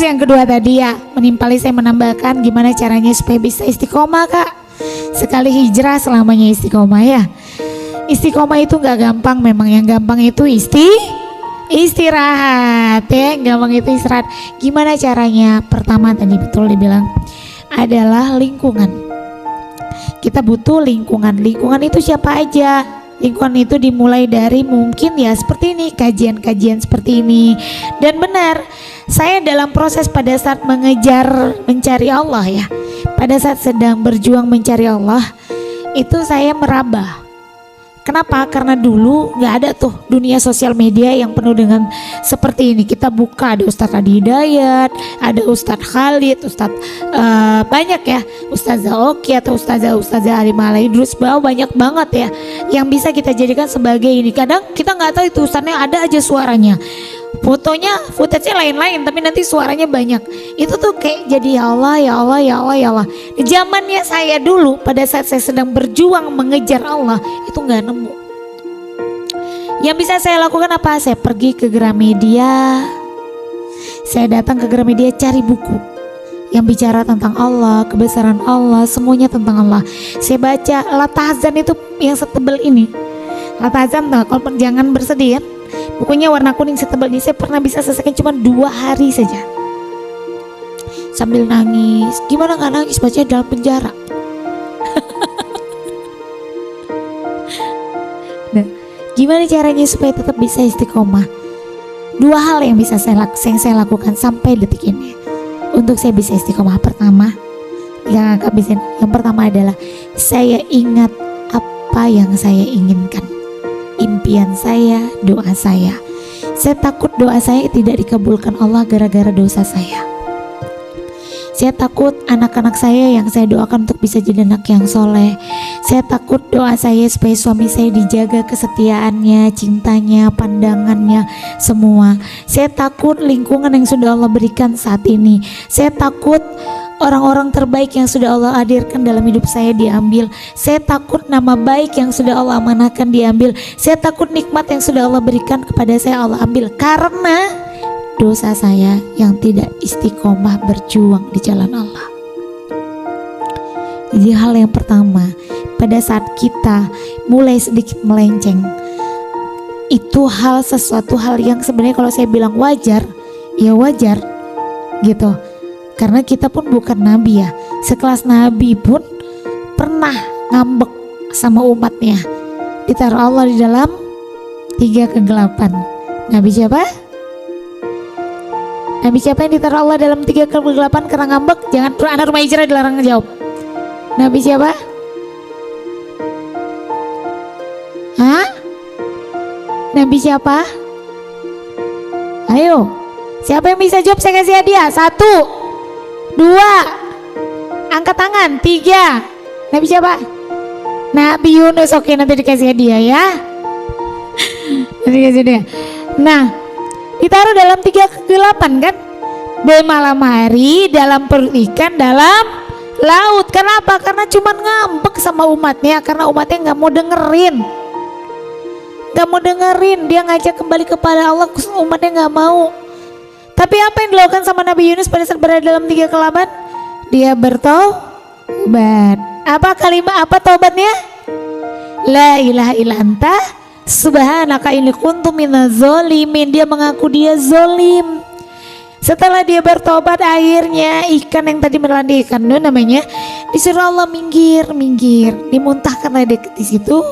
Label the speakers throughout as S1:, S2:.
S1: Terus yang kedua tadi ya, menimpali saya menambahkan gimana caranya supaya bisa istiqomah kak. Sekali hijrah selamanya istiqomah ya. Istiqomah itu gak gampang, memang yang gampang itu istirahat ya, gampang itu istirahat. Gimana caranya? Pertama tadi betul dibilang adalah lingkungan. Kita butuh lingkungan. Lingkungan itu siapa aja? Lingkungan itu dimulai dari mungkin ya seperti ini, kajian-kajian seperti ini. Dan benar, saya dalam proses pada saat mengejar mencari Allah ya, pada saat sedang berjuang mencari Allah, itu saya meraba. Kenapa? Karena dulu nggak ada tuh dunia sosial media yang penuh dengan seperti ini. Kita buka ada Ustadz Adi Hidayat, ada Ustadz Khalid, Ustadz banyak ya, Ustazah Oki atau Ustazah Alimah Idrus, banyak banget ya yang bisa kita jadikan sebagai ini. Kadang kita nggak tahu itu ustadznya, ada aja suaranya, footage-nya lain-lain tapi nanti suaranya banyak. Itu tuh kayak jadi ya Allah, ya Allah, ya Allah, ya Allah. Zamannya saya dulu pada saat saya sedang berjuang mengejar Allah itu nggak nemu. Yang bisa saya lakukan apa? Saya pergi ke Gramedia. Saya datang ke Gramedia cari buku yang bicara tentang Allah, kebesaran Allah, semuanya tentang Allah. Saya baca Latahzan itu yang setebal ini. Latahzan tuh, kalau jangan bersedih ya. Bukunya warna kuning setebal ini, saya pernah bisa selesaikan cuma 2 hari saja. Sambil nangis, gimana gak nangis, baca dalam penjara. Nah, gimana caranya supaya tetap bisa istiqomah? 2 hal yang bisa saya lakukan sampai detik ini untuk saya bisa istiqomah. Pertama, yang pertama adalah saya ingat apa yang saya inginkan. Impian saya, doa saya. Saya takut doa saya tidak dikabulkan Allah gara-gara dosa saya. Saya takut anak-anak saya yang saya doakan untuk bisa jadi anak yang soleh. Saya takut doa saya supaya suami saya dijaga kesetiaannya, cintanya, pandangannya, semua. Saya takut lingkungan yang sudah Allah berikan saat ini. Saya takut orang-orang terbaik yang sudah Allah hadirkan dalam hidup saya diambil. Saya takut nama baik yang sudah Allah amanahkan diambil. Saya takut nikmat yang sudah Allah berikan kepada saya Allah ambil karena dosa saya yang tidak istiqomah berjuang di jalan Allah. Jadi hal yang pertama, pada saat kita mulai sedikit melenceng, itu sesuatu hal yang sebenarnya kalau saya bilang wajar, ya wajar gitu. Karena kita pun bukan nabi ya. Sekelas nabi pun pernah ngambek sama umatnya. Ditaruh Allah di dalam 3 kegelapan. Nabi siapa? Nabi siapa yang ditaruh Allah dalam 3 kegelapan karena ngambek? Jangan, anak rumah hijrah dilarang ngejawab. Nabi siapa? Hah? Nabi siapa? Ayo, siapa yang bisa jawab saya kasih hadiah? 1 2, angkat tangan. 3, Nabi siapa? Nabi Yunus. Oke, nanti dikasih hadiah ya. Nanti dikasih hadiah. Nah, ditaruh dalam 3 kegelapan kan? Di malam hari, dalam perut ikan, dalam laut. Kenapa? Karena cuma ngambek sama umatnya. Karena umatnya gak mau dengerin. Dia ngajak kembali kepada Allah, umatnya gak mau. Tapi apa yang dilakukan sama Nabi Yunus pada saat berada dalam 3 kegelapan? Dia bertobat. Apa taubatnya? La ilaha illa anta subhanaka inni kuntu minaz zalimin. Dia mengaku dia zolim. Setelah dia bertobat, akhirnya ikan yang tadi menelan ikan itu namanya disuruh Allah minggir, dimuntahkan di situ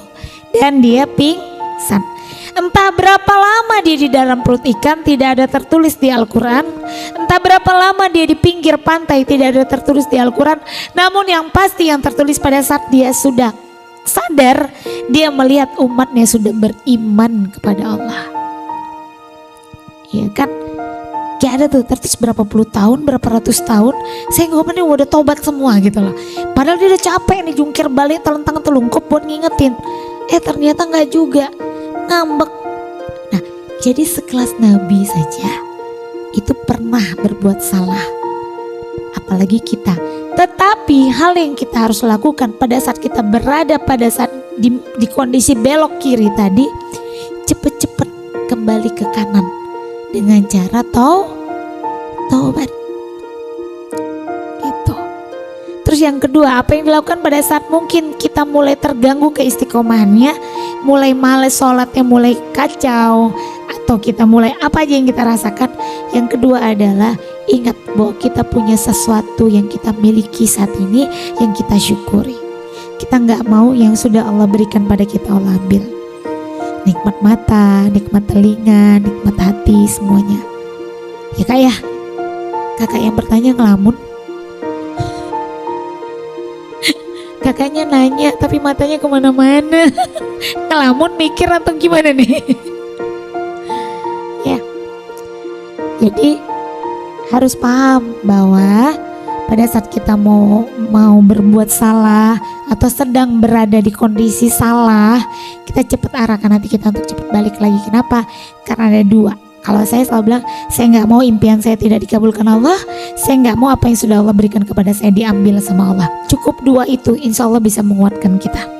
S1: dan dia pingsan. Entah berapa lama dia di dalam perut ikan, tidak ada tertulis di Al-Quran. Entah berapa lama dia di pinggir pantai, tidak ada tertulis di Al-Quran. Namun yang pasti yang tertulis pada saat dia sudah sadar, dia melihat umatnya sudah beriman kepada Allah. Ya kan? Gak ada tuh tertulis berapa puluh tahun, berapa ratus tahun. Saya ngomongnya udah tobat semua gitu loh. Padahal dia udah capek nih jungkir balik telentang telungkup buat ngingetin. Ternyata gak juga, ngambek. Nah, jadi sekelas Nabi saja itu pernah berbuat salah, apalagi kita. Tetapi hal yang kita harus lakukan pada saat kita berada pada saat di kondisi belok kiri tadi, cepet-cepet kembali ke kanan dengan cara taubat. yang kedua, apa yang dilakukan pada saat mungkin kita mulai terganggu keistiqomahannya, mulai males sholatnya, mulai kacau, atau kita mulai apa aja yang kita rasakan. Yang kedua adalah ingat bahwa kita punya sesuatu yang kita miliki saat ini, yang kita syukuri. Kita nggak mau yang sudah Allah berikan pada kita Allah ambil. Nikmat mata, nikmat telinga, nikmat hati, semuanya. Ya kak ya, kakak yang bertanya ngelamun. Kakaknya nanya tapi matanya kemana-mana. Ngelamun mikir atau gimana nih? Ya, jadi harus paham bahwa pada saat kita mau berbuat salah atau sedang berada di kondisi salah, kita cepat arahkan hati kita untuk cepat balik lagi. Kenapa? Karena ada dua. Kalau saya selalu bilang, saya nggak mau impian saya tidak dikabulkan Allah, saya nggak mau apa yang sudah Allah berikan kepada saya diambil sama Allah. Cukup dua itu, insya Allah bisa menguatkan kita.